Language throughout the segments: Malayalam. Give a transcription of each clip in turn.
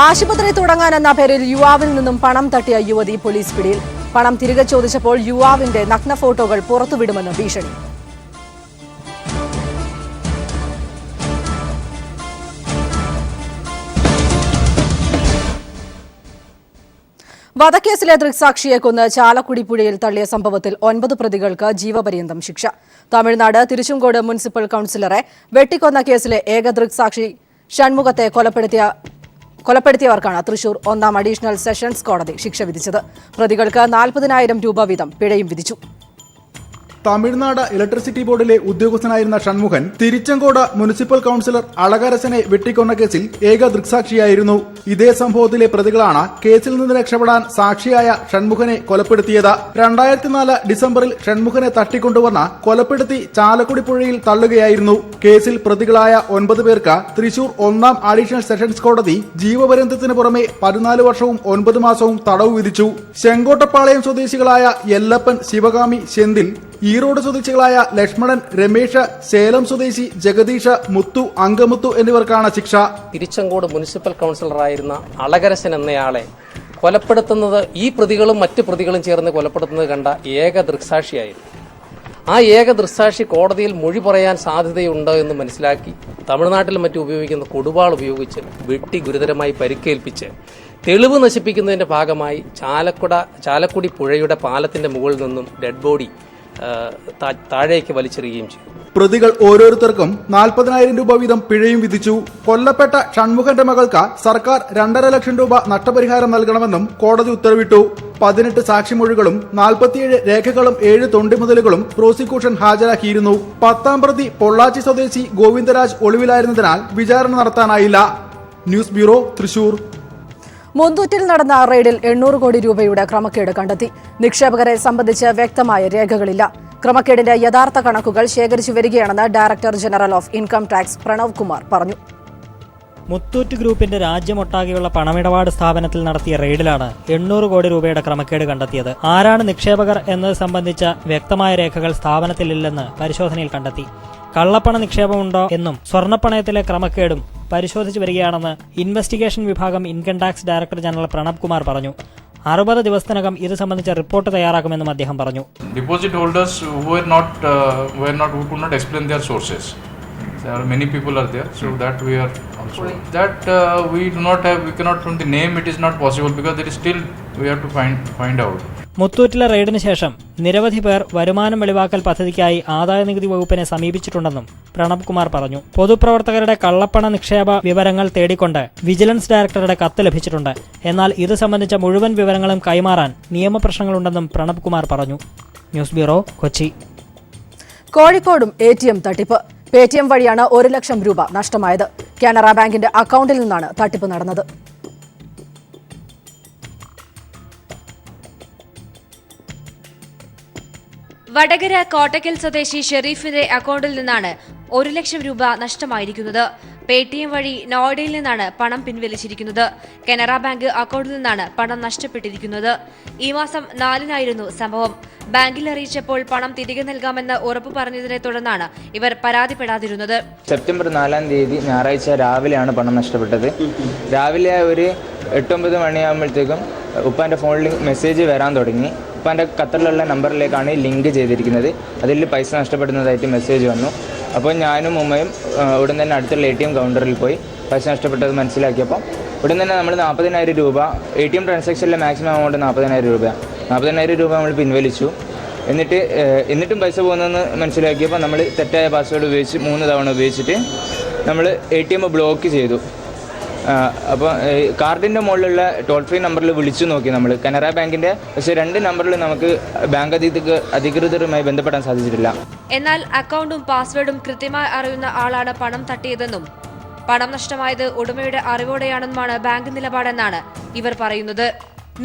ആശുപത്രി തുടങ്ങാനെന്ന പേരിൽ യുവാവിൽ നിന്നും പണം തട്ടിയ യുവതി പോലീസ് പിടിയിൽ. പണം തിരികെ ചോദിച്ചപ്പോൾ യുവാവിന്റെ നഗ്ന ഫോട്ടോകൾ പുറത്തുവിടുമെന്ന് ഭീഷണി. വധക്കേസിലെ ദൃക്സാക്ഷിയെ കൊന്ന് ചാലക്കുടി പുഴയിൽ തള്ളിയ സംഭവത്തിൽ 9 പ്രതികൾക്ക് ജീവപര്യന്തം ശിക്ഷ. തമിഴ്നാട് തിരുച്ചെങ്കോട് മുനിസിപ്പൽ കൌൺസിലറെ വെട്ടിക്കൊന്ന കേസിലെ ഏക ദൃക്സാക്ഷി ഷൺമുഖത്തെ കൊലപ്പെടുത്തിയവർക്കാണ് തൃശൂർ 1ാം അഡീഷണൽ സെഷൻസ് കോടതി ശിക്ഷ വിധിച്ചത്. പ്രതികൾക്ക് 40,000 രൂപ വീതം പിഴയും വിധിച്ചു. തമിഴ്നാട് ഇലക്ട്രിസിറ്റി ബോർഡിലെ ഉദ്യോഗസ്ഥനായിരുന്ന ഷൺമുഖൻ തിരുച്ചെങ്കോട് മുനിസിപ്പൽ കൌൺസിലർ അളകരസനെ വെട്ടിക്കൊന്ന കേസിൽ ഏക ദൃക്സാക്ഷിയായിരുന്നു. ഇതേ സംഭവത്തിലെ പ്രതികളാണ് കേസിൽ നിന്ന് രക്ഷപ്പെടാൻ സാക്ഷിയായ ഷൺമുഖനെ കൊലപ്പെടുത്തിയത്. 2004 ഡിസംബറിൽ ഷൺമുഖനെ തട്ടിക്കൊണ്ടുവന്ന കൊലപ്പെടുത്തി ചാലക്കുടി പുഴയിൽ തള്ളുകയായിരുന്നു. കേസിൽ പ്രതികളായ 9 പേർക്ക് തൃശൂർ 1ാം അഡീഷണൽ സെഷൻസ് കോടതി ജീവപര്യന്തത്തിന് പുറമെ 14 വർഷവും 9 മാസവും തടവ് വിധിച്ചു. ചെങ്കോട്ടപ്പാളയം സ്വദേശികളായ യെല്ലപ്പൻ, ശിവകാമി, ശെന്തിൽ, ഈറോഡ് സ്വദേശികളായ ലക്ഷ്മണൻ, രമേശ്, സേലം സ്വദേശി ജഗദീഷ്, മുത്തു, അങ്കമുത്തു എന്നിവർക്കാണ് ശിക്ഷ. തിരുച്ചെങ്കോട് മുനിസിപ്പൽ കൌൺസിലറായിരുന്ന അളകരസൻ എന്നയാളെ കൊലപ്പെടുത്തുന്നത് ഈ പ്രതികളും മറ്റ് പ്രതികളും ചേർന്ന് കൊലപ്പെടുത്തുന്നത് കണ്ട ഏക ദൃക്സാക്ഷിയായിരുന്നു. ആ ഏക ദൃക്സാക്ഷി കോടതിയിൽ മൊഴി പറയാൻ സാധ്യതയുണ്ട് എന്ന് മനസ്സിലാക്കി തമിഴ്നാട്ടിലും മറ്റും ഉപയോഗിക്കുന്ന കൊടുവാൾ ഉപയോഗിച്ച് വെട്ടി ഗുരുതരമായി പരിക്കേൽപ്പിച്ച് തെളിവ് നശിപ്പിക്കുന്നതിന്റെ ഭാഗമായി ചാലക്കുടി പുഴയുടെ പാലത്തിന്റെ മുകളിൽ നിന്നും ഡെഡ് ബോഡി താഴേക്ക് വലിച്ചെറിയുകയും ചെയ്തു. പ്രതികൾ ഓരോരുത്തർക്കും 40,000 രൂപ വീതം പിഴയും വിധിച്ചു. കൊല്ലപ്പെട്ട ഷൺമുഖന്റെ മകൾക്ക് സർക്കാർ 2.5 ലക്ഷം രൂപ നഷ്ടപരിഹാരം നൽകണമെന്നും കോടതി ഉത്തരവിട്ടു. 18 സാക്ഷിമൊഴികളും 47 രേഖകളും 7 തൊണ്ടിമുതലുകളും പ്രോസിക്യൂഷൻ ഹാജരാക്കിയിരുന്നു. 10ാം പ്രതി പൊള്ളാച്ചി സ്വദേശി ഗോവിന്ദരാജ് ഒളിവിലായിരുന്നതിനാൽ വിചാരണ നടത്താനായില്ല. News bureau, Thrissur. മുന്തൂറ്റിൽ നടന്ന റെയ്ഡിൽ 800 കോടി രൂപയുടെ ക്രമക്കേട് കണ്ടെത്തി. നിക്ഷേപകരെ സംബന്ധിച്ച് വ്യക്തമായ രേഖകളില്ല. ക്രമക്കേടിന്റെ യഥാർത്ഥ കണക്കുകൾ ശേഖരിച്ചു വരികയാണെന്ന് director general of income tax Pranav Kumar പറഞ്ഞു. മുത്തൂറ്റ് ഗ്രൂപ്പിന്റെ രാജ്യമൊട്ടാകെയുള്ള പണമിടപാട് സ്ഥാപനത്തിൽ നടത്തിയ റെയ്ഡിലാണ് 800 കോടി രൂപയുടെ ക്രമക്കേട് കണ്ടെത്തിയത്. ആരാണ് നിക്ഷേപകർ എന്നത് സംബന്ധിച്ച വ്യക്തമായ രേഖകൾ സ്ഥാപനത്തിലില്ലെന്ന് പരിശോധനയിൽ കണ്ടെത്തി. കള്ളപ്പണ നിക്ഷേപമുണ്ടോ എന്നും സ്വർണ്ണപ്പണയത്തിലെ ക്രമക്കേടും പരിശോധിച്ചു വരികയാണെന്ന് ഇൻവെസ്റ്റിഗേഷൻ വിഭാഗം income tax director general Pranav Kumar പറഞ്ഞു. 60 ദിവസത്തിനകം ഇത് സംബന്ധിച്ച റിപ്പോർട്ട് തയ്യാറാക്കുമെന്നും അദ്ദേഹം പറഞ്ഞു. Deposit holders who could not explain their sources. There are many people are there, so that we are also we cannot from the name it is not possible because there is still we have to find out. മുത്തൂറ്റിലെ റെയ്ഡിന് ശേഷം നിരവധി പേർ വരുമാനം വെളിവാക്കൽ പദ്ധതിക്കായി ആദായനികുതി വകുപ്പിനെ സമീപിച്ചിട്ടുണ്ടെന്നും പ്രണവ് കുമാർ പറഞ്ഞു. പൊതുപ്രവർത്തകരുടെ കള്ളപ്പണ നിക്ഷേപ വിവരങ്ങൾ തേടിക്കൊണ്ട് വിജിലൻസ് ഡയറക്ടറുടെ കത്ത് ലഭിച്ചിട്ടുണ്ട്. എന്നാൽ ഇത് സംബന്ധിച്ച മുഴുവൻ വിവരങ്ങളും കൈമാറാൻ നിയമപ്രശ്നങ്ങളുണ്ടെന്നും പ്രണവ് കുമാർ പറഞ്ഞു. News bureau, Kochi. കോഴിക്കോടും ATM തട്ടിപ്പ്. പേടിഎം വഴിയാണ് 1 ലക്ഷം രൂപ നഷ്ടമായത്. കാനറ ബാങ്കിന്റെ അക്കൌണ്ടിൽ നിന്നാണ് തട്ടിപ്പ് നടന്നത്. വടകര കോട്ടക്കൽ സ്വദേശി ഷെരീഫിന്റെ അക്കൌണ്ടിൽ നിന്നാണ് 1 ലക്ഷം രൂപ നഷ്ടമായിരിക്കുന്നത്. പേടിഎം വഴി നോയിഡയിൽ നിന്നാണ് പണം പിൻവലിച്ചിരിക്കുന്നത്. കാനറ ബാങ്ക് അക്കൌണ്ടിൽ നിന്നാണ് പണം നഷ്ടപ്പെട്ടിരിക്കുന്നത്. ഈ മാസം 4-നായിരുന്നു സംഭവം. ബാങ്കിൽ അറിയിച്ചപ്പോൾ പണം തിരികെ നൽകാമെന്ന് ഉറപ്പു പറഞ്ഞതിനെ തുടർന്നാണ് ഇവർ പരാതിപ്പെടാതിരുന്നത്. സെപ്റ്റംബർ 4-ാം തീയതി ഞായറാഴ്ച രാവിലെയാണ് പണം നഷ്ടപ്പെട്ടത്. രാവിലെ ഒരു 8-9 മണിയാകുമ്പോഴത്തേക്കും ഉപ്പാൻ്റെ ഫോണിൽ മെസ്സേജ് വരാൻ തുടങ്ങി. ഉപ്പാൻ്റെ ഖത്തറിലുള്ള നമ്പറിലേക്കാണ് ലിങ്ക് ചെയ്തിരിക്കുന്നത്. അതിൽ പൈസ നഷ്ടപ്പെടുന്നതായിട്ട് മെസ്സേജ് വന്നു. അപ്പോൾ ഞാനും ഉമ്മയും ഉടൻ തന്നെ അടുത്തുള്ള ATM കൗണ്ടറിൽ പോയി പൈസ നഷ്ടപ്പെട്ടത് മനസ്സിലാക്കിയപ്പോൾ ഉടൻ തന്നെ നമ്മൾ 40,000 രൂപ ATM ട്രാൻസാക്ഷനിലെ മാക്സിമം എമൗണ്ട് 40,000 രൂപ 40,000 രൂപ നമ്മൾ പിൻവലിച്ചു. എന്നിട്ടും പൈസ പോകുന്നതെന്ന് മനസ്സിലാക്കിയപ്പോൾ നമ്മൾ തെറ്റായ പാസ്വേഡ് ഉപയോഗിച്ച് 3 തവണ ഉപയോഗിച്ചിട്ട് നമ്മൾ ATM ബ്ലോക്ക് ചെയ്തു. അപ്പോൾ കാർഡിൻ്റെ മുകളിലുള്ള ടോൾ ഫ്രീ നമ്പറിൽ വിളിച്ചു നോക്കി നമ്മൾ കാനറ ബാങ്കിൻ്റെ. പക്ഷേ 2 നമ്പറിൽ നമുക്ക് ബാങ്ക് അധികൃതരുമായി ബന്ധപ്പെടാൻ സാധിച്ചിട്ടില്ല. എന്നാൽ അക്കൗണ്ടും പാസ്വേഡും കൃത്യമായി അറിയുന്ന ആളാണ് പണം തട്ടിയതെന്നും പണം നഷ്ടമായത് ഉടമയുടെ അറിവോടെയാണെന്നുമാണ് ബാങ്ക് നിലപാടെന്നാണ് ഇവർ പറയുന്നത്.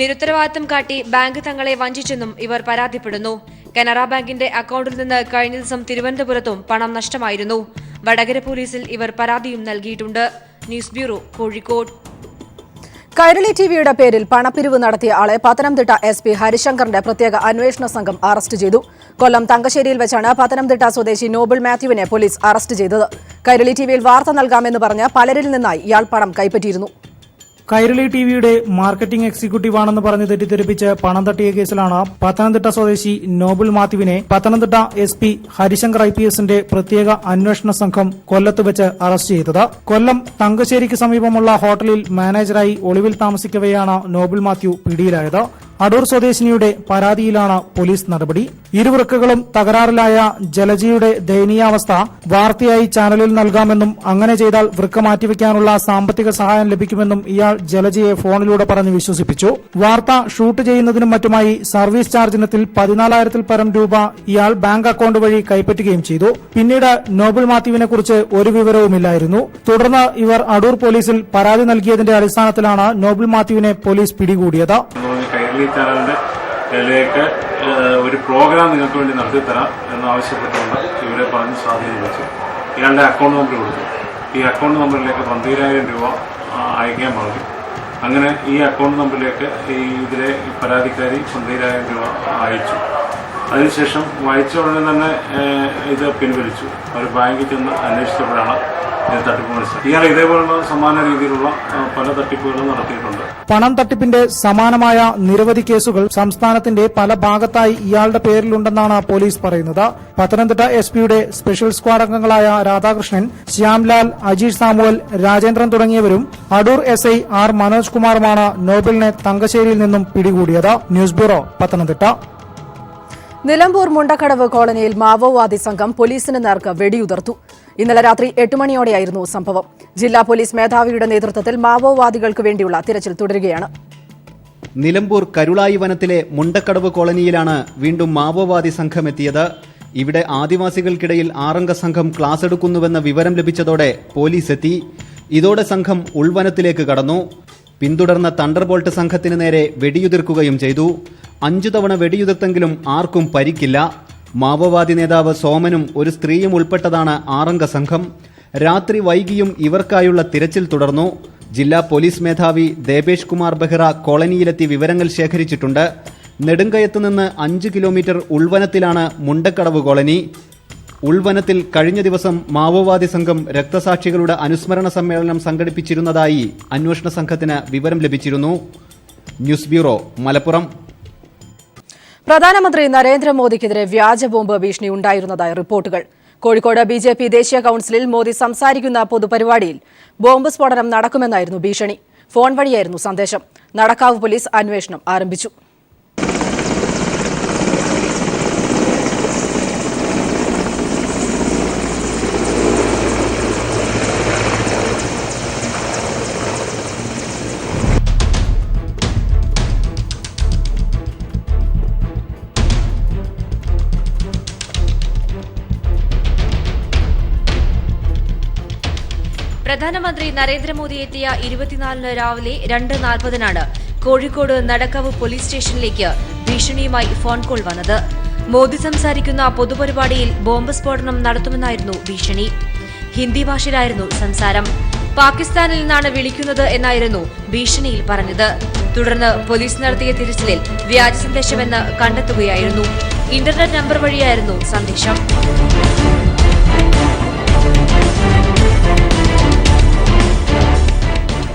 നിരുത്തരവാദിത്തം കാട്ടി ബാങ്ക് തങ്ങളെ വഞ്ചിച്ചെന്നും ഇവർ പരാതിപ്പെടുന്നു. കാനറ ബാങ്കിന്റെ അക്കൗണ്ടിൽ നിന്ന് കഴിഞ്ഞ ദിവസം തിരുവനന്തപുരത്തും പണം നഷ്ടമായിരുന്നു. വടകര പോലീസിൽ ഇവർ പരാതിയും നൽകിയിട്ടുണ്ട്. News bureau, Kozhikode. കൈരളി ടിവിയുടെ പേരിൽ പണപ്പിരിവ് നടത്തിയ ആളെ പത്തനംതിട്ട SP ഹരിശങ്കറിന്റെ പ്രത്യേക അന്വേഷണ സംഘം അറസ്റ്റ് ചെയ്തു. കൊല്ലം തങ്കശ്ശേരിയിൽ വെച്ചാണ് പത്തനംതിട്ട സ്വദേശി നോബിൾ മാത്യുവിനെ പോലീസ് അറസ്റ്റ് ചെയ്തത്. കൈരളി ടിവിയിൽ വാർത്ത നൽകാമെന്ന് പറഞ്ഞ് പലരിൽ നിന്നായി ഇയാൾ പണം കൈപ്പറ്റിയിരുന്നു. കൈരളി ടിവിയുടെ മാർക്കറ്റിംഗ് എക്സിക്യൂട്ടീവ് ആണെന്ന് പറഞ്ഞ് തെറ്റിദ്ധരിപ്പിച്ച് പണം തട്ടിയ കേസിലാണ് പത്തനംതിട്ട സ്വദേശി നോബിൾ മാത്യുവിനെ പത്തനംതിട്ട SP ഹരിശങ്കർ IPSന്റെ പ്രത്യേക അന്വേഷണ സംഘം കൊല്ലത്ത് വെച്ച് അറസ്റ്റ് ചെയ്തത്. കൊല്ലം തങ്കശ്ശേരിക്ക് സമീപമുള്ള ഹോട്ടലിൽ മാനേജറായി ഒളിവിൽ താമസിക്കവെയാണ് നോബിൾ മാത്യു പിടിയിലായത്. അടൂർ സ്വദേശിനിയുടെ പരാതിയിലാണ് പോലീസ് നടപടി. ഇരുവൃക്കകളും തകരാറിലായ ജലജിയുടെ ദയനീയാവസ്ഥ വാർത്തയായി ചാനലിൽ നൽകാമെന്നും അങ്ങനെ ചെയ്താൽ വൃക്ക മാറ്റിവെക്കാനുള്ള സാമ്പത്തിക സഹായം ലഭിക്കുമെന്നും ഇയാൾ ജലജിയെ ഫോണിലൂടെ പറഞ്ഞ് വിശ്വസിപ്പിച്ചു. വാർത്ത ഷൂട്ട് ചെയ്യുന്നതിനും മറ്റുമായി സർവീസ് ചാർജിനത്തിൽ 14,000-ൽ പരം രൂപ ഇയാൾ ബാങ്ക് അക്കൌണ്ട് വഴി കൈപ്പറ്റുകയും ചെയ്തു. പിന്നീട് നോബിൾ മാത്യുവിനെ കുറിച്ച് ഒരു വിവരവുമില്ലായിരുന്നു. തുടർന്ന് ഇവർ അടൂർ പോലീസിൽ പരാതി നൽകിയതിന്റെ അടിസ്ഥാനത്തിലാണ് നോബിൾ മാത്യുവിനെ പോലീസ് പിടികൂടിയത്. കൈരളി ചാനലിലേക്ക് ഒരു പ്രോഗ്രാം നിങ്ങൾക്ക് വേണ്ടി നടത്തിത്തരാം എന്നാവശ്യപ്പെട്ടുകൊണ്ട് ഇവരെ പറഞ്ഞ് സ്വാധീനിച്ചു. ഇയാളുടെ അക്കൗണ്ട് നമ്പർ കൊടുത്തു. ഈ അക്കൗണ്ട് നമ്പറിലേക്ക് 12,000 രൂപ അയക്കാൻ പറഞ്ഞു. അങ്ങനെ ഈ അക്കൗണ്ട് നമ്പറിലേക്ക് ഇതിലെ പരാതിക്കാരി 12,000 രൂപ അയച്ചു. അതിനുശേഷം വായിച്ച ഉടനെ തന്നെ ഇത് പിൻവലിച്ചു. അവർ ബാങ്കിൽ ചെന്ന് അന്വേഷിച്ചപ്പോഴാണ് തട്ടിപ്പ് മനസ്സിലാക്കി. ഇയാൾ ഇതേപോലുള്ള സമാന രീതിയിലുള്ള പല തട്ടിപ്പുകളും നടത്തിയിട്ടുണ്ട്. പണം തട്ടിപ്പിന്റെ സമാനമായ നിരവധി കേസുകൾ സംസ്ഥാനത്തിന്റെ പല ഭാഗത്തായി ഇയാളുടെ പേരിലുണ്ടെന്നാണ് പോലീസ് പറയുന്നത്. പത്തനംതിട്ട SPയുടെ സ്പെഷ്യൽ സ്ക്വാഡ് അംഗങ്ങളായ രാധാകൃഷ്ണൻ, ശ്യാംലാൽ, അജീഷ് സാമുവൽ, രാജേന്ദ്രൻ തുടങ്ങിയവരും അടൂർ SI R മനോജ് കുമാറുമാണ് നോബിളിനെ തങ്കശ്ശേരിയിൽ നിന്നും പിടികൂടിയത്. News bureau, Pathanamthitta. നിലമ്പൂർ മുണ്ടക്കടവ് കോളനിയിൽ മാവോവാദി സംഘം പോലീസിന് നേർക്ക് വെടിയുതിർത്തു. ഇന്നലെ രാത്രി 8 മണിയോടെയായിരുന്നു സംഭവം. ജില്ലാ പോലീസ് മേധാവിയുടെ നേതൃത്വത്തിൽ മാവോവാദികൾക്ക് വേണ്ടിയുള്ള തിരച്ചിൽ തുടരുകയാണ്. നിലമ്പൂർ കരുളായി വനത്തിലെ മുണ്ടക്കടവ് കോളനിയിലാണ് വീണ്ടും മാവോവാദി സംഘമെത്തിയത്. ഇവിടെ ആദിവാസികൾക്കിടയിൽ 6-അംഗ സംഘം ക്ലാസ് എടുക്കുന്നുവെന്ന വിവരം ലഭിച്ചതോടെ പോലീസ് എത്തി. ഇതോടെ സംഘം ഉൾവനത്തിലേക്ക് കടന്നു. പിന്തുടർന്ന തണ്ടർബോൾട്ട് സംഘത്തിന് നേരെ വെടിയുതിർക്കുകയും ചെയ്തു. 5 തവണ വെടിയുതിർത്തെങ്കിലും ആർക്കും പരിക്കില്ല. മാവോവാദി നേതാവ് സോമനും ഒരു സ്ത്രീയും ഉൾപ്പെട്ടതാണ് 6-അംഗ സംഘം. രാത്രി വൈകിയും ഇവർക്കായുള്ള തിരച്ചിൽ തുടർന്നു. ജില്ലാ പോലീസ് മേധാവി ദേബേഷ് കുമാർ ബെഹ്റ കോളനിയിലെത്തി വിവരങ്ങൾ ശേഖരിച്ചിട്ടുണ്ട്. നെടുങ്കയത്ത് നിന്ന് 5 കിലോമീറ്റർ ഉൾവനത്തിലാണ് മുണ്ടക്കടവ് കോളനി. ഉൾവനത്തിൽ കഴിഞ്ഞ ദിവസം മാവോവാദി സംഘം രക്തസാക്ഷികളുടെ അനുസ്മരണ സമ്മേളനം സംഘടിപ്പിച്ചിരുന്നതായി അന്വേഷണ സംഘത്തിന് വിവരം ലഭിച്ചിരുന്നു. News bureau, Malappuram. പ്രധാനമന്ത്രി നരേന്ദ്രമോദിക്കെതിരെ വ്യാജ ബോംബ് ഭീഷണി ഉണ്ടായിരുന്നതായി റിപ്പോർട്ടുകൾ. കോഴിക്കോട് BJP ദേശീയ കൌൺസിലിൽ മോദി സംസാരിക്കുന്ന പൊതുപരിപാടിയിൽ ബോംബ് സ്ഫോടനം നടക്കുമെന്നായിരുന്നു ഭീഷണി. ഫോൺ വഴിയായിരുന്നു സന്ദേശം. നടക്കാവ് പോലീസ് അന്വേഷണം ആരംഭിച്ചു. പ്രധാനമന്ത്രി നരേന്ദ്രമോദി എത്തിയ 24-ന് രാവിലെ 2:40-നാണ് കോഴിക്കോട് നടക്കാവ് പോലീസ് സ്റ്റേഷനിലേക്ക് ഭീഷണിയുമായി ഫോൺ കോൾ വന്നത്. മോദി സംസാരിക്കുന്ന പൊതുപരിപാടിയിൽ ബോംബ് സ്ഫോടനം നടത്തുമെന്നായിരുന്നു ഭീഷണി. ഹിന്ദി ഭാഷയിലായിരുന്നു സംസാരം. പാകിസ്ഥാനിൽ നിന്നാണ് വിളിക്കുന്നത് എന്നായിരുന്നു ഭീഷണിയിൽ പറഞ്ഞത്. തുടർന്ന് പോലീസ് നടത്തിയ തിരച്ചിലിൽ വ്യാജ സന്ദേശമെന്ന് കണ്ടെത്തുകയായിരുന്നു. ഇന്റർനെറ്റ് നമ്പർ വഴിയായിരുന്നു സന്ദേശം.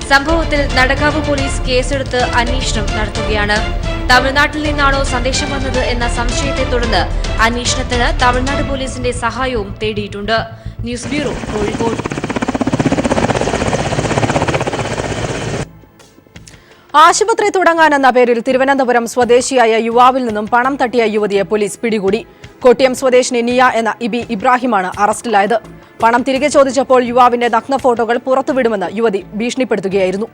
സംഭവത്തിൽ നടക്കാവ് പോലീസ് കേസെടുത്ത് അന്വേഷണം നടത്തുകയാണ്. തമിഴ്നാട്ടിൽ നിന്നാണോ സന്ദേശം വന്നത് എന്ന സംശയത്തെ തുടർന്ന് അന്വേഷണത്തിന് തമിഴ്നാട് പോലീസിന്റെ സഹായവും തേടിയിട്ടുണ്ട്. News bureau, Kozhikode. ആശുപത്രി തുടങ്ങാനെന്ന പേരിൽ തിരുവനന്തപുരം സ്വദേശിയായ യുവാവിൽ നിന്നും പണം തട്ടിയ യുവതിയെ പോലീസ് പിടികൂടി. കോട്ടയം സ്വദേശിനി നിയ എന്ന ഇബി ഇബ്രാഹിമാണ് അറസ്റ്റിലായത്. പണം തിരികെ ചോദിച്ചപ്പോൾ യുവാവിന്റെ നഗ്ന ഫോട്ടോകൾ പുറത്തുവിടുമെന്ന് യുവതി ഭീഷണിപ്പെടുത്തുകയായിരുന്നു.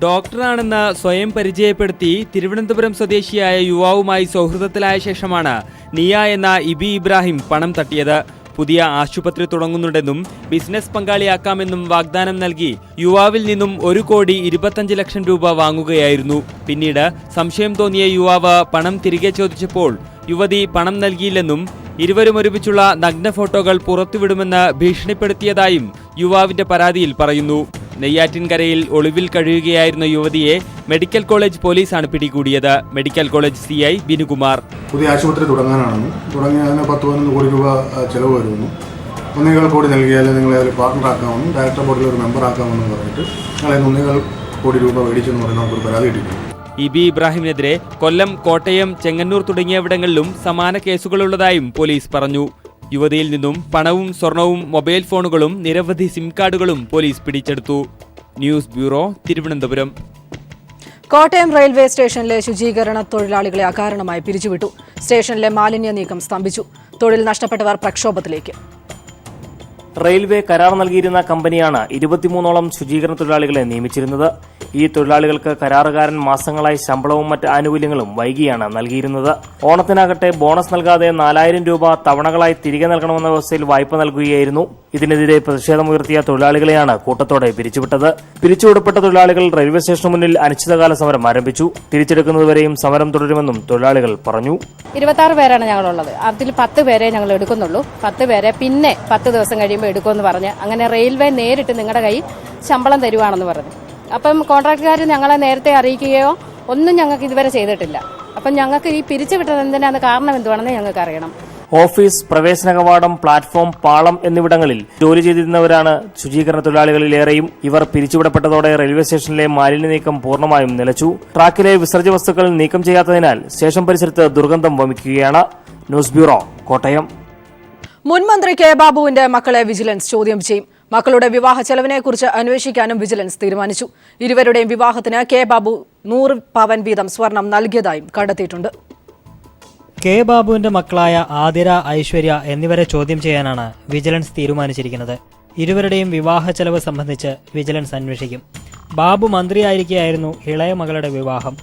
ഡോക്ടറാണെന്ന് സ്വയം പരിചയപ്പെടുത്തി തിരുവനന്തപുരം സ്വദേശിയായ യുവാവുമായി സൗഹൃദത്തിലായ ശേഷമാണ് നിയ എന്ന ഇബി ഇബ്രാഹിം പണം തട്ടിയത്. പുതിയ ആശുപത്രി തുടങ്ങുന്നുണ്ടെന്നും ബിസിനസ് പങ്കാളിയാക്കാമെന്നും വാഗ്ദാനം നൽകി യുവാവിൽ നിന്നും 1,25 ലക്ഷം രൂപ വാങ്ങുകയായിരുന്നു. പിന്നീട് സംശയം തോന്നിയ യുവാവ് പണം തിരികെ ചോദിച്ചപ്പോൾ യുവതി പണം നൽകിയില്ലെന്നും ഇരുവരും ഒരുമിച്ചുള്ള നഗ്ന ഫോട്ടോകൾ പുറത്തുവിടുമെന്ന് ഭീഷണിപ്പെടുത്തിയതായും യുവാവിന്റെ പരാതിയിൽ പറയുന്നു. നെയ്യാറ്റിൻകരയിൽ ഒളിവിൽ കഴിയുകയായിരുന്ന യുവതിയെ മെഡിക്കൽ കോളേജ് പോലീസാണ് പിടികൂടിയത്. Medical college CI Binukumar. പുതിയ ആശുപത്രി തുടങ്ങാനാണെന്നും തുടങ്ങി അതിന് 10-11 കോടി രൂപ ചെലവ് വരുമെന്നും 1.25 കോടി നൽകിയാൽ നിങ്ങളെ ഒരു പാർട്ണറാക്കാമെന്നും ഡയറക്ടർ ബോർഡിൽ ഒരു മെമ്പറാക്കാമെന്നും പറഞ്ഞിട്ട് ഞങ്ങളെ 1.25 കോടി രൂപ മേടിച്ചെന്ന് പറഞ്ഞ് നമുക്കൊരു പരാതി കിട്ടിയിട്ടുണ്ട്. ഇബി ഇബ്രാഹിമിനെതിരെ കൊല്ലം, കോട്ടയം, ചെങ്ങന്നൂർ തുടങ്ങിയവിടങ്ങളിലും സമാന കേസുകളുള്ളതായും പോലീസ് പറഞ്ഞു. യുവതിയിൽ നിന്നും പണവും സ്വർണവും മൊബൈൽ ഫോണുകളും നിരവധി സിം കാർഡുകളും പോലീസ് പിടിച്ചെടുത്തു. News bureau, Thiruvananthapuram. Kottayam railway സ്റ്റേഷനിലെ ശുചീകരണ തൊഴിലാളികളെ അകാരണമായി പിരിച്ചുവിട്ടു. സ്റ്റേഷനിലെ മാലിന്യ നീക്കം സ്തംഭിച്ചു. തൊഴിൽ നഷ്ടപ്പെട്ടവർ പ്രക്ഷോഭത്തിലേക്ക്. റെയിൽവേ കരാർ നൽകിയിരുന്ന കമ്പനിയാണ് 23ഓളം ശുചീകരണ തൊഴിലാളികളെ നിയമിച്ചിരുന്നത്. ഈ തൊഴിലാളികൾക്ക് കരാറുകാരൻ മാസങ്ങളായി ശമ്പളവും മറ്റ് ആനുകൂല്യങ്ങളും വൈകിയാണ് നൽകിയിരുന്നത്. ഓണത്തിനാകട്ടെ ബോണസ് നൽകാതെ 4000 രൂപ തവണകളായി തിരികെ നൽകണമെന്ന വ്യവസ്ഥയിൽ വായ്പ നൽകുകയായിരുന്നു. ഇതിനെതിരെ പ്രതിഷേധമുയർത്തിയ തൊഴിലാളികളെയാണ് കൂട്ടത്തോടെ പിരിച്ചുവിട്ടത്. പിരിച്ചുവിടപ്പെട്ട തൊഴിലാളികൾ റെയിൽവേ സ്റ്റേഷന് മുന്നിൽ അനിശ്ചിതകാല സമരം ആരംഭിച്ചു. തിരിച്ചെടുക്കുന്നതുവരെയും സമരം തുടരുമെന്നും തൊഴിലാളികൾ പറഞ്ഞു. 26 പേരാണ് ഞങ്ങളുള്ളത്. അതിൽ 10 പേരെ ഞങ്ങൾ എടുക്കുന്നുള്ളൂ. 10 പേരെ പിന്നെ 10 ദിവസം കഴിയുമ്പോൾ എടുക്കുമെന്ന് പറഞ്ഞ് അങ്ങനെ റെയിൽവേ നേരിട്ട് നിങ്ങളുടെ കയ്യിൽ ശമ്പളം തരുവാണെന്ന് പറഞ്ഞു. അപ്പം കോൺട്രാക്ടുകാർ ഞങ്ങളെ നേരത്തെ അറിയിക്കുകയോ ഒന്നും ഞങ്ങൾക്ക് ഇതുവരെ ചെയ്തിട്ടില്ല. അപ്പം ഞങ്ങൾക്ക് ഈ പിരിച്ചുവിട്ടത് എന്തിനാണ്, കാരണം എന്തുവാണെന്ന് ഞങ്ങൾക്ക് അറിയണം. ഓഫീസ്, പ്രവേശന കവാടം, പ്ലാറ്റ്ഫോം, പാളം എന്നിവിടങ്ങളിൽ ജോലി ചെയ്തിരുന്നവരാണ് ശുചീകരണ തൊഴിലാളികളിലേറെയും. ഇവർ പിരിച്ചുവിടപ്പെട്ടതോടെ റെയിൽവേ സ്റ്റേഷനിലെ മാലിന്യ നീക്കം പൂർണ്ണമായും നിലച്ചു. ട്രാക്കിലെ വിസർജ്യ വസ്തുക്കൾ നീക്കം ചെയ്യാത്തതിനാൽ സ്റ്റേഷൻ പരിസരത്ത് ദുർഗന്ധം വമിക്കുകയാണ്. News bureau, Kottayam. മുൻ മന്ത്രി കെ ബാബുവിന്റെ മക്കളെ വിജിലൻസ് ചോദ്യം ചെയ്യും. മക്കളുടെ വിവാഹ ചെലവിനെക്കുറിച്ച് അന്വേഷിക്കാനും വിജിലൻസ് തീരുമാനിച്ചു. ഇരുവരുടെയും വിവാഹത്തിന് കെ ബാബു 100 പവൻ വീതം സ്വർണം നൽകിയതായും കണ്ടെത്തിയിട്ടുണ്ട്. കെ ബാബുവിന്റെ മക്കളായ ആതിര, ഐശ്വര്യ എന്നിവരെ ചോദ്യം ചെയ്യാനാണ് വിജിലൻസ് തീരുമാനിച്ചിരിക്കുന്നത്. ഇരുവരുടെയും വിവാഹ ചെലവ് സംബന്ധിച്ച് വിജിലൻസ് അന്വേഷിക്കും. ബാബു മന്ത്രിയായിരിക്കെയായിരുന്നു ഇളയ മകളുടെ വിവാഹം.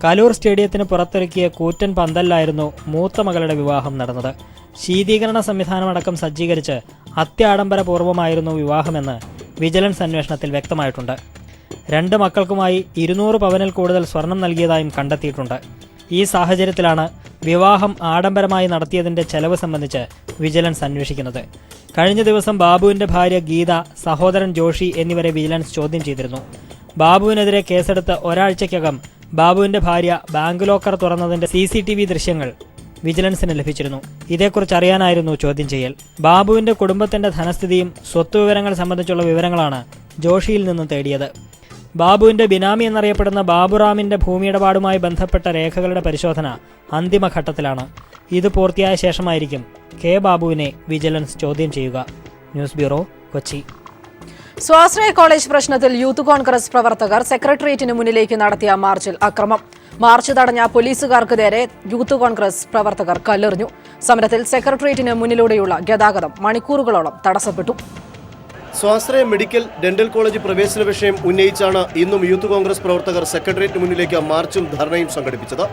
കലൂർ സ്റ്റേഡിയത്തിന് പുറത്തിറക്കിയ കൂറ്റൻ പന്തലിലായിരുന്നു മൂത്ത മകളുടെ വിവാഹം നടന്നത്. ശീതീകരണ സംവിധാനമടക്കം സജ്ജീകരിച്ച് അത്യാഡംബരപൂർവ്വമായിരുന്നു വിവാഹമെന്ന് വിജിലൻസ് അന്വേഷണത്തിൽ വ്യക്തമായിട്ടുണ്ട്. 2 മക്കൾക്കുമായി 200 പവനിൽ കൂടുതൽ സ്വർണം നൽകിയതായും കണ്ടെത്തിയിട്ടുണ്ട്. ഈ സാഹചര്യത്തിലാണ് വിവാഹം ആഡംബരമായി നടത്തിയതിന്റെ ചെലവ് സംബന്ധിച്ച് വിജിലൻസ് അന്വേഷിക്കുന്നത്. കഴിഞ്ഞ ദിവസം ബാബുവിന്റെ ഭാര്യ ഗീത, സഹോദരൻ ജോഷി എന്നിവരെ വിജിലൻസ് ചോദ്യം ചെയ്തിരുന്നു. ബാബുവിനെതിരെ കേസെടുത്ത് ഒരാഴ്ചയ്ക്കകം ബാബുവിന്റെ ഭാര്യ ബാങ്ക് ലോക്കർ തുറന്നതിന്റെ CCTV ദൃശ്യങ്ങൾ വിജിലൻസിന് ലഭിച്ചിരുന്നു. ഇതേക്കുറിച്ച് അറിയാനായിരുന്നു ചോദ്യം ചെയ്യൽ. ബാബുവിന്റെ കുടുംബത്തിന്റെ ധനസ്ഥിതിയും സ്വത്തുവിവരങ്ങൾ സംബന്ധിച്ചുള്ള വിവരങ്ങളാണ് ജോഷിയിൽ നിന്നും തേടിയത്. ബാബുവിന്റെ ബിനാമി എന്നറിയപ്പെടുന്ന ബാബുറാമിന്റെ ഭൂമിയിടപാടുമായി ബന്ധപ്പെട്ട രേഖകളുടെ പരിശോധന അന്തിമഘട്ടത്തിലാണ്. ഇത് പൂർത്തിയായ ശേഷമായിരിക്കും കെ ബാബുവിനെ വിജിലൻസ് ചോദ്യം ചെയ്യുക. News bureau, Kochi. സ്വാശ്രയ കോളേജ് പ്രശ്നത്തിൽ യൂത്ത് കോൺഗ്രസ് പ്രവർത്തകർ സെക്രട്ടേറിയറ്റിന് മുന്നിലേക്ക് നടത്തിയ മാർച്ചിൽ അക്രമം. മാർച്ച് തടഞ്ഞ പോലീസുകാർക്ക് നേരെ യൂത്ത് കോൺഗ്രസ് പ്രവർത്തകർ കല്ലെറിഞ്ഞു. സമരത്തിൽ സെക്രട്ടേറിയറ്റിന് മുന്നിലൂടെയുള്ള ഗതാഗതം മണിക്കൂറുകളോളം തടസ്സപ്പെട്ടു. സ്വാശ്രയ മെഡിക്കൽ ഡെന്റൽ കോളേജ് പ്രവേശന വിഷയം ഉന്നയിച്ചാണ് ഇന്നും യൂത്ത് കോൺഗ്രസ് പ്രവർത്തകർ സെക്രട്ടേറിയറ്റിന് മുന്നിലേക്ക് മാർച്ചും ധർണയും സംഘടിപ്പിച്ചത്.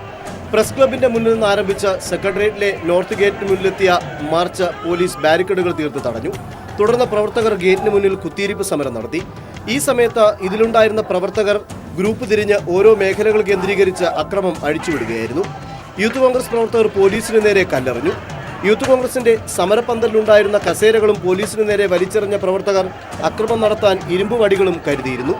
പ്രസ് ക്ലബിന്റെ മുന്നിൽ നിന്ന് ആരംഭിച്ച സെക്രട്ടേറിയറ്റിലെ നോർത്ത് ഗേറ്റിന് മുന്നിലെത്തിയ മാർച്ച് പോലീസ് ബാരിക്കേഡുകൾ തീർത്ത് തടഞ്ഞു. തുടർന്ന് പ്രവർത്തകർ ഗേറ്റിന് മുന്നിൽ കുത്തിയിരിപ്പ് സമരം നടത്തി. ഈ സമയത്ത് ഇതിലുണ്ടായിരുന്ന പ്രവർത്തകർ ഗ്രൂപ്പ് തിരിഞ്ഞ് ഓരോ മേഖലകൾ കേന്ദ്രീകരിച്ച് അക്രമം അഴിച്ചുവിടുകയായിരുന്നു. യൂത്ത് കോൺഗ്രസ് പ്രവർത്തകർ പോലീസിന് നേരെ കല്ലെറിഞ്ഞു. യൂത്ത് കോൺഗ്രസിന്റെ സമരപന്തലിലുണ്ടായിരുന്ന കസേരകളും പോലീസിന് നേരെ വലിച്ചെറിഞ്ഞ പ്രവർത്തകർ അക്രമം നടത്താൻ ഇരുമ്പ് വടികളും കരുതിയിരുന്നു.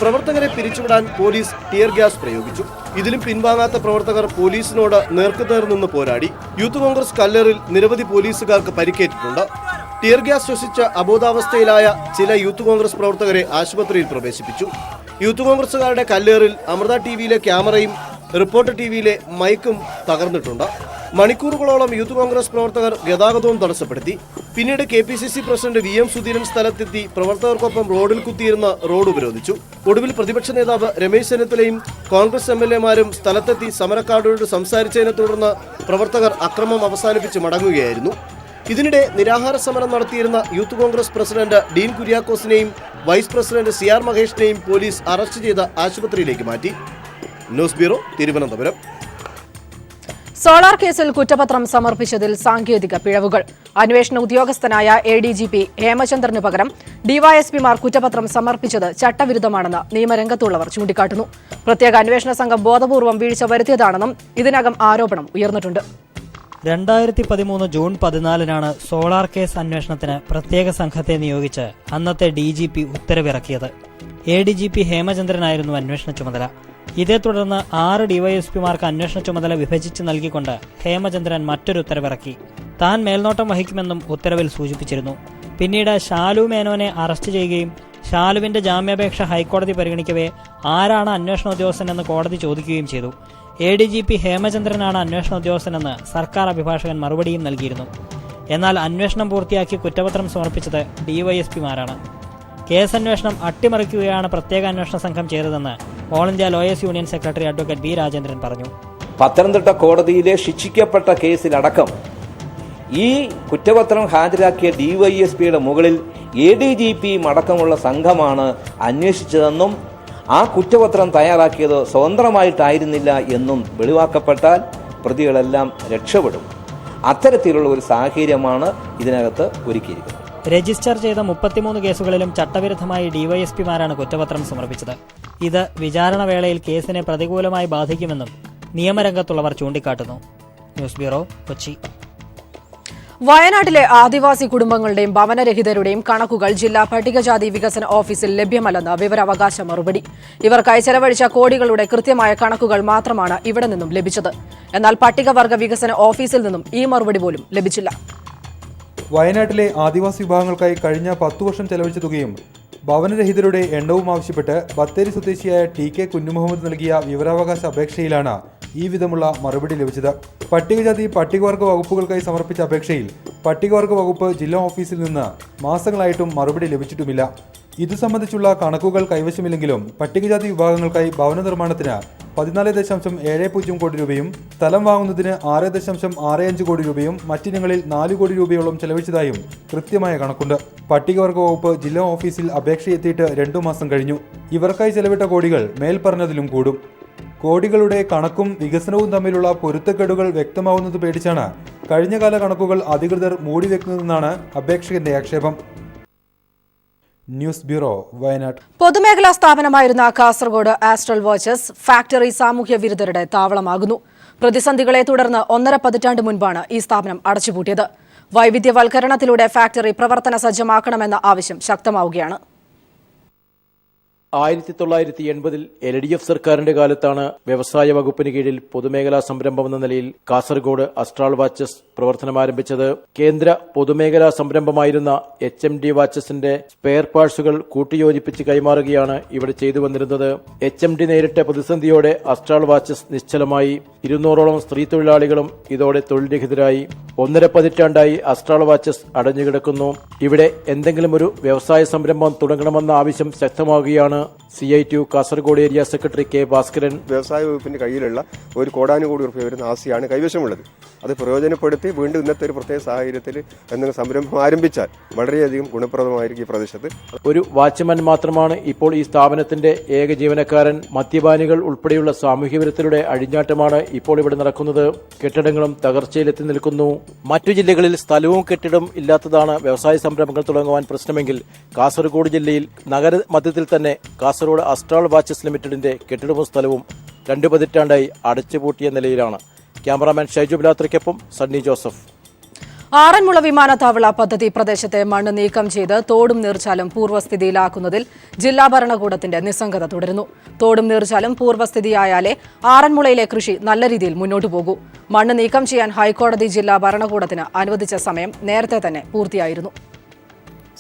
പ്രവർത്തകരെ പിരിച്ചുവിടാൻ പോലീസ് ടിയർ ഗ്യാസ് പ്രയോഗിച്ചു. ഇതിലും പിൻവാങ്ങാത്ത പ്രവർത്തകർ പോലീസിനോട് നേർക്കുനേർ നിന്ന് പോരാടി. യൂത്ത് കോൺഗ്രസ് കല്ലെറിൽ നിരവധി പോലീസുകാർക്ക് പരിക്കേറ്റിട്ടുണ്ട്. ടിയർ ഗ്യാസ് ശ്വസിച്ച അബോധാവസ്ഥയിലായ ചില യൂത്ത് കോൺഗ്രസ് പ്രവർത്തകരെ ആശുപത്രിയിൽ പ്രവേശിപ്പിച്ചു. യൂത്ത് കോൺഗ്രസുകാരുടെ കല്ലേറിൽ അമൃത ടിവിയിലെ ക്യാമറയും റിപ്പോർട്ടർ ടിവിയിലെ മൈക്കും തകർന്നിട്ടുണ്ട്. മണിക്കൂറുകളോളം യൂത്ത് കോൺഗ്രസ് പ്രവർത്തകർ ഗതാഗതവും തടസ്സപ്പെടുത്തി. പിന്നീട് KPCC പ്രസിഡന്റ് VM സുധീരൻ സ്ഥലത്തെത്തി പ്രവർത്തകർക്കൊപ്പം റോഡിൽ കുത്തിയിരുന്ന റോഡ് ഉപരോധിച്ചു. ഒടുവിൽ പ്രതിപക്ഷ നേതാവ് രമേശ് ചെന്നിത്തലയും കോൺഗ്രസ് MLA-മാരും സ്ഥലത്തെത്തി സമരക്കാരോട് സംസാരിച്ചതിനെ തുടർന്ന് പ്രവർത്തകർ അക്രമം അവസാനിപ്പിച്ച് മടങ്ങുകയായിരുന്നു. ഇതിനിടെ നിരാഹാര സമരം നടത്തിയിരുന്ന യൂത്ത് കോൺഗ്രസ് പ്രസിഡന്റ് ഡീൻ കുര്യാക്കോസിനെയും വൈസ് പ്രസിഡന്റ് CR മഹേഷിനെയും പോലീസ് അറസ്റ്റ് ചെയ്ത് ആശുപത്രിയിലേക്ക് മാറ്റി. News bureau, Thiruvananthapuram. സോളാർ കേസിൽ കുറ്റപത്രം സമർപ്പിച്ചതിൽ സാങ്കേതിക പിഴവുകൾ. അന്വേഷണ ഉദ്യോഗസ്ഥനായ ADGP ഹേമചന്ദ്രന് പകരം DYSP-മാർ കുറ്റപത്രം സമർപ്പിച്ചത് ചട്ടവിരുദ്ധമാണെന്ന് നിയമരംഗത്തുള്ളവർ ചൂണ്ടിക്കാട്ടുന്നു. പ്രത്യേക അന്വേഷണ സംഘം ബോധപൂർവം വീഴ്ച വരുത്തിയതാണെന്നും ഇതിനകം ആരോപണം ഉയർന്നിട്ടുണ്ട്. 2013 ജൂൺ 14-നാണ് സോളാർ കേസ് അന്വേഷണത്തിന് പ്രത്യേക സംഘത്തെ നിയോഗിച്ച് അന്നത്തെ DGP ഉത്തരവിറക്കിയത്. ADGP ഹേമചന്ദ്രനായിരുന്നു അന്വേഷണ ചുമതല. ഇതേ തുടർന്ന് 6 DYSP-മാർക്ക് അന്വേഷണ ചുമതല വിഭജിച്ച് നൽകിക്കൊണ്ട് ഹേമചന്ദ്രൻ മറ്റൊരു ഉത്തരവിറക്കി. താൻ മേൽനോട്ടം വഹിക്കുമെന്നും ഉത്തരവിൽ സൂചിപ്പിച്ചിരുന്നു. പിന്നീട് ശാലു മേനോനെ അറസ്റ്റ് ചെയ്യുകയും ഷാലുവിന്റെ ജാമ്യാപേക്ഷ ഹൈക്കോടതി പരിഗണിക്കവേ ആരാണ് അന്വേഷണ ഉദ്യോഗസ്ഥനെന്ന് കോടതി ചോദിക്കുകയും ചെയ്തു. ADGP ഹേമചന്ദ്രനാണ് അന്വേഷണ ഉദ്യോഗസ്ഥനെന്ന് സർക്കാർ അഭിഭാഷകൻ മറുപടിയും നൽകിയിരുന്നു. എന്നാൽ അന്വേഷണം പൂർത്തിയാക്കി കുറ്റപത്രം സമർപ്പിച്ചത് DYSPമാരാണ്. കേസന്വേഷണം അട്ടിമറിക്കുകയാണ് പ്രത്യേക അന്വേഷണ സംഘം ചെയ്തതെന്ന് all India lawyers union secretary advocate B. Rajendran പറഞ്ഞു. പത്തനംതിട്ട കോടതിയിലെ ശിക്ഷിക്കപ്പെട്ട കേസിലടക്കം ഈ കുറ്റപത്രം ഹാജരാക്കിയ DYSPയുടെ മുകളിൽ ADGP അടക്കമുള്ള സംഘമാണ് അന്വേഷിച്ചതെന്നും ആ കുറ്റപത്രം തയ്യാറാക്കിയത് സ്വതന്ത്രമായിട്ടായിരുന്നില്ല എന്നും വെളിവാക്കപ്പെട്ടാൽ പ്രതികളെല്ലാം രക്ഷപ്പെടും. അത്തരത്തിലുള്ള ഒരു സാഹചര്യമാണ് ഇതിനകത്ത് ഒരുക്കിയിരിക്കുന്നത്. രജിസ്റ്റർ ചെയ്ത 33 കേസുകളിലും ചട്ടവിരുദ്ധമായി DYSPമാരാണ് കുറ്റപത്രം സമർപ്പിച്ചത്. ഇത് വിചാരണ വേളയിൽ കേസിനെ പ്രതികൂലമായി ബാധിക്കുമെന്നും നിയമരംഗത്തുള്ളവർ ചൂണ്ടിക്കാട്ടുന്നു. News bureau, Kochi. വയനാട്ടിലെ ആദിവാസി കുടുംബങ്ങളുടെയും ഭവനരഹിതരുടെയും കണക്കുകൾ ജില്ലാ പട്ടികജാതി വികസന ഓഫീസിൽ ലഭ്യമല്ലെന്ന് വിവരാവകാശ മറുപടി. ഇവർക്കായി ചെലവഴിച്ച കോടികളുടെ കൃത്യമായ കണക്കുകൾ മാത്രമാണ് ഇവിടെ നിന്നും ലഭിച്ചത്. എന്നാൽ പട്ടികവർഗ വികസന ഓഫീസിൽ നിന്നും ഈ മറുപടി പോലും ലഭിച്ചില്ല. വയനാട്ടിലെ ആദിവാസി വിഭാഗങ്ങൾക്കായി കഴിഞ്ഞ 10 വർഷം ചെലവഴിച്ച തുകയും ഭവനരഹിതരുടെ എണ്ണവും ആവശ്യപ്പെട്ട് ബത്തേരി സ്വദേശിയായ TK കുഞ്ഞുമുഹമ്മദ് നൽകിയ വിവരാവകാശ അപേക്ഷയിലാണ് ഈ വിധമുള്ള മറുപടി ലഭിച്ചത്. പട്ടികജാതി പട്ടികവർഗ വകുപ്പുകൾക്കായി സമർപ്പിച്ച അപേക്ഷയിൽ പട്ടികവർഗ വകുപ്പ് ജില്ലാ ഓഫീസിൽ നിന്ന് മാസങ്ങളായിട്ടും മറുപടി ലഭിച്ചിട്ടുമില്ല. ഇതു സംബന്ധിച്ചുള്ള കണക്കുകൾ കൈവശമില്ലെങ്കിലും പട്ടികജാതി വിഭാഗങ്ങൾക്കായി ഭവന നിർമ്മാണത്തിന് 14.70 കോടി രൂപയും സ്ഥലം വാങ്ങുന്നതിന് 6.65 കോടി രൂപയും മറ്റിനങ്ങളിൽ 4 കോടി രൂപയോളം ചെലവഴിച്ചതായും കൃത്യമായ കണക്കുണ്ട്. പട്ടികവർഗ വകുപ്പ് ജില്ലാ ഓഫീസിൽ അപേക്ഷ എത്തിയിട്ട് 2 മാസം കഴിഞ്ഞു. ഇവർക്കായി ചെലവിട്ട കോടികൾ മേൽപ്പറഞ്ഞതിലും കൂടും. കോടികളുടെ കണക്കും വികസനവും തമ്മിലുള്ള പൊരുത്തക്കേടുകൾ വ്യക്തമാവുന്നത് പേടിച്ചാണ് കഴിഞ്ഞകാല കണക്കുകൾ അധികൃതർ മൂടിവെക്കുന്നതെന്നാണ് അപേക്ഷകന്റെ ആക്ഷേപം. News bureau, Wayanad. പൊതുമേഖലാ സ്ഥാപനമായിരുന്ന കാസർഗോഡ് ആസ്ട്രൽ വാച്ചസ് ഫാക്ടറി സാമൂഹ്യ വിരുദ്ധരുടെ താവളമാകുന്നു. പ്രതിസന്ധികളെ തുടർന്ന് 1.5 പതിറ്റാണ്ട് മുൻപാണ് ഈ സ്ഥാപനം അടച്ചുപൂട്ടിയത്. വൈവിധ്യവൽക്കരണത്തിലൂടെ ഫാക്ടറി പ്രവർത്തന സജ്ജമാക്കണമെന്ന ആവശ്യം ശക്തമാവുകയാണ്. 1980-ൽ LDF സർക്കാരിന്റെ കാലത്താണ് വ്യവസായ വകുപ്പിന് കീഴിൽ പൊതുമേഖലാ സംരംഭം എന്ന നിലയിൽ കാസർഗോഡ് അസ്ട്രാൾ വാച്ചസ് പ്രവർത്തനം ആരംഭിച്ചത്. കേന്ദ്ര പൊതുമേഖലാ സംരംഭമായിരുന്ന HMD വാച്ചസിന്റെ സ്പെയർ പാർട്സുകൾ കൂട്ടിയോജിപ്പിച്ച് കൈമാറുകയാണ് ഇവിടെ ചെയ്തു വന്നിരുന്നത്. HMD നേരിട്ട പ്രതിസന്ധിയോടെ അസ്ട്രാൾ വാച്ചസ് നിശ്ചലമായി. 200ഓളം സ്ത്രീ തൊഴിലാളികളും ഇതോടെ തൊഴിൽ രഹിതരായി. 1.5 പതിറ്റാണ്ടായി അസ്ട്രാൾ വാച്ചസ് അടഞ്ഞുകിടക്കുന്നു. ഇവിടെ എന്തെങ്കിലും ഒരു വ്യവസായ സംരംഭം തുടങ്ങണമെന്ന ആവശ്യം ശക്തമാവുകയാണ്. CITU Kasaragod area secretary K. Bhaskaran. വ്യവസായ വകുപ്പിന്റെ കയ്യിലുള്ള ഒരു കോടാനുകോടി രൂപ വരുന്ന ആസ്തിയാണ് കൈവശമുള്ളത്. അത് പ്രയോജനപ്പെടുത്തി വീണ്ടും ഇന്നത്തെ ഒരു പ്രത്യേക സാഹചര്യത്തിൽ എന്തെങ്കിലും സംരംഭം ആരംഭിച്ചാൽ വളരെയധികം ഗുണപ്രദമായിരിക്കും ഈ പ്രദേശത്ത്. ഒരു വാച്ച്മാൻ മാത്രമാണ് ഇപ്പോൾ ഈ സ്ഥാപനത്തിന്റെ ഏക ജീവനക്കാരൻ. മദ്യപാനികൾ ഉൾപ്പെടെയുള്ള സാമൂഹ്യ വിരുദ്ധരുടെ അഴിഞ്ഞാട്ടമാണ് ഇപ്പോൾ ഇവിടെ നടക്കുന്നത്. കെട്ടിടങ്ങളും തകർച്ചയിലെത്തി നിൽക്കുന്നു. മറ്റു ജില്ലകളിൽ സ്ഥലവും കെട്ടിടവും ഇല്ലാത്തതാണ് വ്യവസായ സംരംഭങ്ങൾ തുടങ്ങുവാൻ പ്രശ്നമെങ്കിൽ കാസർഗോഡ് ജില്ലയിൽ നഗരമധ്യത്തിൽ തന്നെ കാസർഗോഡ് അസ്ട്രാൾ വാച്ചസ് ലിമിറ്റഡിന്റെ കെട്ടിടവും സ്ഥലവും 2 പതിറ്റാണ്ടായി അടച്ചുപൂട്ടിയ നിലയിലാണ്. ക്യാമറാമാൻ ഷൈജു ബിലാത്രയ്ക്കൊപ്പം സണ്ണി ജോസഫ്. ആറന്മുള വിമാനത്താവള പദ്ധതി പ്രദേശത്തെ മണ്ണ് നീക്കം ചെയ്ത് തോടും നീർച്ചാലും പൂർവ്വസ്ഥിതിയിലാക്കുന്നതിൽ ജില്ലാ ഭരണകൂടത്തിന്റെ നിസ്സംഗത തുടരുന്നു. തോടും നീർച്ചാലും പൂർവ്വസ്ഥിതിയായാലേ ആറന്മുളയിലെ കൃഷി നല്ല രീതിയിൽ മുന്നോട്ടു പോകൂ. മണ്ണ് നീക്കം ചെയ്യാൻ ഹൈക്കോടതി ജില്ലാ ഭരണകൂടത്തിന് അനുവദിച്ച സമയം നേരത്തെ തന്നെ പൂർത്തിയായിരുന്നു.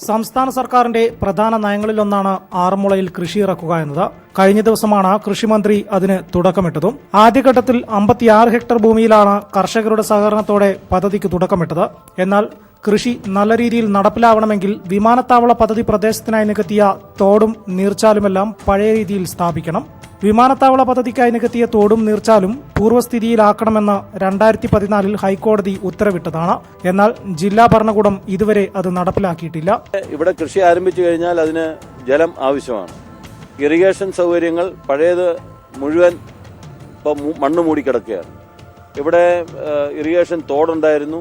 സംസ്ഥാന സർക്കാരിന്റെ പ്രധാന നയങ്ങളിലൊന്നാണ് ആറന്മുളയിൽ കൃഷി ഇറക്കുക എന്നത്. കഴിഞ്ഞ ദിവസമാണ് കൃഷിമന്ത്രി അതിന് തുടക്കമിട്ടതും. ആദ്യഘട്ടത്തിൽ 56 ഹെക്ടർ ഭൂമിയിലാണ് കർഷകരുടെ സഹകരണത്തോടെ പദ്ധതിക്ക് തുടക്കമിട്ടത്. എന്നാൽ കൃഷി നല്ല രീതിയിൽ നടപ്പിലാവണമെങ്കിൽ വിമാനത്താവള പദ്ധതി പ്രദേശത്തിനായി നികത്തിയ തോടും നീർച്ചാലുമെല്ലാം പഴയ രീതിയിൽ സ്ഥാപിക്കണം. വിമാനത്താവള പദ്ധതിക്കായി നികത്തിയ തോടും നീർച്ചാലും പൂർവ്വസ്ഥിതിയിലാക്കണമെന്ന് 2014 ഹൈക്കോടതി ഉത്തരവിട്ടതാണ്. എന്നാൽ ജില്ലാ ഭരണകൂടം ഇതുവരെ അത് നടപ്പിലാക്കിയിട്ടില്ല. ഇവിടെ കൃഷി ആരംഭിച്ചു കഴിഞ്ഞാൽ അതിന് ജലം ആവശ്യമാണ്. ഇറിഗേഷൻ സൗകര്യങ്ങൾ പഴയത് മുഴുവൻ ഇപ്പം മണ്ണ് മൂടിക്കിടക്കുകയാണ്. ഇവിടെ ഇറിഗേഷൻ തോടുണ്ടായിരുന്നു,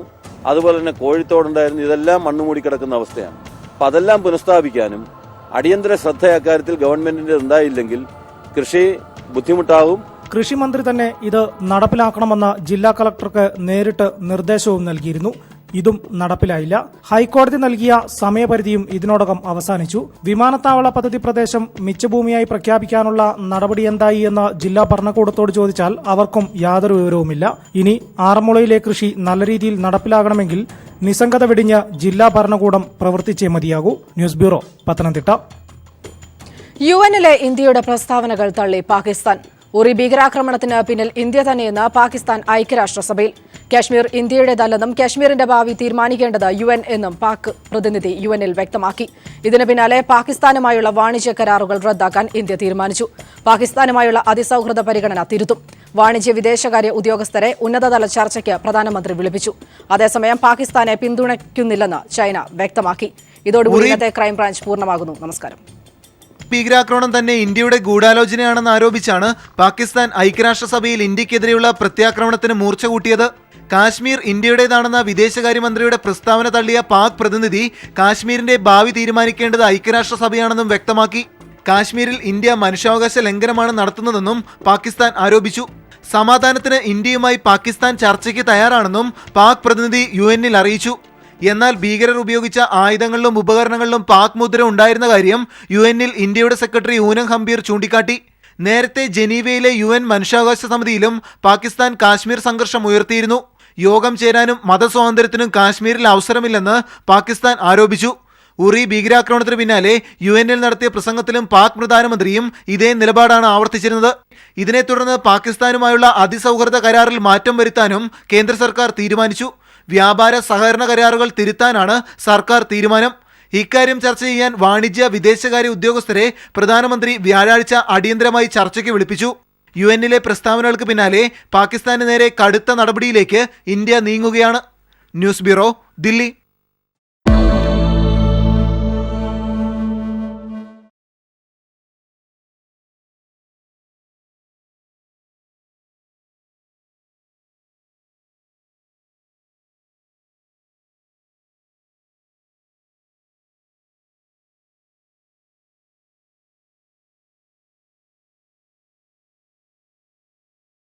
അതുപോലെ തന്നെ കോഴിത്തോടുണ്ടായിരുന്നു. ഇതെല്ലാം മണ്ണ് മൂടിക്കിടക്കുന്ന അവസ്ഥയാണ്. അപ്പം അതെല്ലാം പുനഃസ്ഥാപിക്കാനും അടിയന്തര ശ്രദ്ധ അക്കാര്യത്തിൽ ഗവൺമെന്റിന്റെ ഉണ്ടായില്ലെങ്കിൽ കൃഷി ബുദ്ധിമുട്ടാവും. കൃഷിമന്ത്രി തന്നെ ഇത് നടപ്പിലാക്കണമെന്ന് ജില്ലാ കളക്ടർക്ക് നേരിട്ട് നിർദ്ദേശവും നൽകിയിരുന്നു. ഇതും നടപ്പിലായില്ല. ഹൈക്കോടതി നൽകിയ സമയപരിധിയും ഇതിനോടകം അവസാനിച്ചു. വിമാനത്താവള പദ്ധതി പ്രദേശം മിച്ചഭൂമിയായി പ്രഖ്യാപിക്കാനുള്ള നടപടി എന്തായി എന്ന് ജില്ലാ ഭരണകൂടത്തോട് ചോദിച്ചാൽ അവർക്കും യാതൊരു വിവരവുമില്ല. ഇനി ആറന്മുളയിലെ കൃഷി നല്ല രീതിയിൽ നടപ്പിലാകണമെങ്കിൽ നിസ്സംഗത വെടിഞ്ഞ് ജില്ലാ ഭരണകൂടം പ്രവർത്തിച്ചേ മതിയാകൂ. News bureau, Pathanamthitta. യുഎന്നിലെ ഇന്ത്യയുടെ പ്രസ്താവനകൾ തള്ളി പാകിസ്ഥാൻ. ഉറി ഭീകരാക്രമണത്തിന് പിന്നിൽ ഇന്ത്യ തന്നെയെന്ന് പാകിസ്ഥാൻ ഐക്യരാഷ്ട്രസഭയിൽ. കാശ്മീർ ഇന്ത്യയുടേതല്ലെന്നും കാശ്മീരിന്റെ ഭാവി തീരുമാനിക്കേണ്ടത് യുഎൻ എന്നും പാക് പ്രതിനിധി യുഎന്നിൽ വ്യക്തമാക്കി. ഇതിന് പിന്നാലെ പാകിസ്ഥാനുമായുള്ള വാണിജ്യ കരാറുകൾ റദ്ദാക്കാൻ ഇന്ത്യ തീരുമാനിച്ചു. പാകിസ്ഥാനുമായുള്ള അതിസൌഹൃദ പരിഗണന തിരുത്തും. വാണിജ്യ വിദേശകാര്യ ഉദ്യോഗസ്ഥരെ ഉന്നതതല ചർച്ചയ്ക്ക് പ്രധാനമന്ത്രി വിളിപ്പിച്ചു. അതേസമയം പാകിസ്ഥാനെ പിന്തുണയ്ക്കുന്നില്ലെന്ന് ചൈന വ്യക്തമാക്കി. ഇതോടുകൂടി ഇന്നത്തെ ക്രൈംബ്രാഞ്ച് പൂർണ്ണമാകുന്നു. നമസ്കാരം. ഭീകരാക്രമണം തന്നെ ഇന്ത്യയുടെ ഗൂഢാലോചനയാണെന്ന് ആരോപിച്ചാണ് പാകിസ്ഥാൻ ഐക്യരാഷ്ട്രസഭയിൽ ഇന്ത്യക്കെതിരെയുള്ള പ്രത്യാക്രമണത്തിന് മൂർച്ച കൂട്ടിയത്. കാശ്മീർ ഇന്ത്യയുടേതാണെന്ന വിദേശകാര്യമന്ത്രിയുടെ പ്രസ്താവന തള്ളിയ പാക് പ്രതിനിധി കാശ്മീരിന്റെ ഭാവി തീരുമാനിക്കേണ്ടത് ഐക്യരാഷ്ട്രസഭയാണെന്നും വ്യക്തമാക്കി. കാശ്മീരിൽ ഇന്ത്യ മനുഷ്യാവകാശ ലംഘനമാണ് നടത്തുന്നതെന്നും പാകിസ്ഥാൻ ആരോപിച്ചു. സമാധാനത്തിന് ഇന്ത്യയുമായി പാകിസ്ഥാൻ ചർച്ചയ്ക്ക് തയ്യാറാണെന്നും പാക് പ്രതിനിധി യുഎന്നിൽ അറിയിച്ചു. എന്നാൽ ഭീകരർ ഉപയോഗിച്ച ആയുധങ്ങളിലും ഉപകരണങ്ങളിലും പാക് മുദ്ര ഉണ്ടായിരുന്ന കാര്യം യുഎന്നിൽ ഇന്ത്യയുടെ സെക്രട്ടറി ഊനം ഹംബീർ ചൂണ്ടിക്കാട്ടി. നേരത്തെ ജനീവയിലെ യുഎൻ മനുഷ്യാവകാശ സമിതിയിലും പാകിസ്ഥാൻ കാശ്മീർ സംഘർഷം ഉയർത്തിയിരുന്നു. യോഗം ചേരാനും മതസ്വാതന്ത്ര്യത്തിനും കാശ്മീരിൽ അവസരമില്ലെന്ന് പാകിസ്ഥാൻ ആരോപിച്ചു. ഉറി ഭീകരാക്രമണത്തിന് പിന്നാലെ യുഎന്നിൽ നടത്തിയ പ്രസംഗത്തിലും പാക് പ്രധാനമന്ത്രിയും ഇതേ നിലപാടാണ് ആവർത്തിച്ചിരുന്നത്. ഇതിനെ തുടർന്ന് പാകിസ്ഥാനുമായുള്ള അതിസൗഹൃദ കരാറിൽ മാറ്റം വരുത്താനും കേന്ദ്ര സർക്കാർ തീരുമാനിച്ചു. വ്യാപാര സഹകരണ കരാറുകൾ തിരുത്താനാണ് സർക്കാർ തീരുമാനം. ഇക്കാര്യം ചർച്ച ചെയ്യാൻ വാണിജ്യ വിദേശകാര്യ ഉദ്യോഗസ്ഥരെ പ്രധാനമന്ത്രി വ്യാഴാഴ്ച അടിയന്തരമായി ചർച്ചയ്ക്ക് വിളിപ്പിച്ചു. യുഎന്നിലെ പ്രസ്താവനകൾക്ക് പിന്നാലെ പാകിസ്ഥാന് നേരെ കടുത്ത നടപടിയിലേക്ക് ഇന്ത്യ നീങ്ങുകയാണ്. News bureau, Delhi.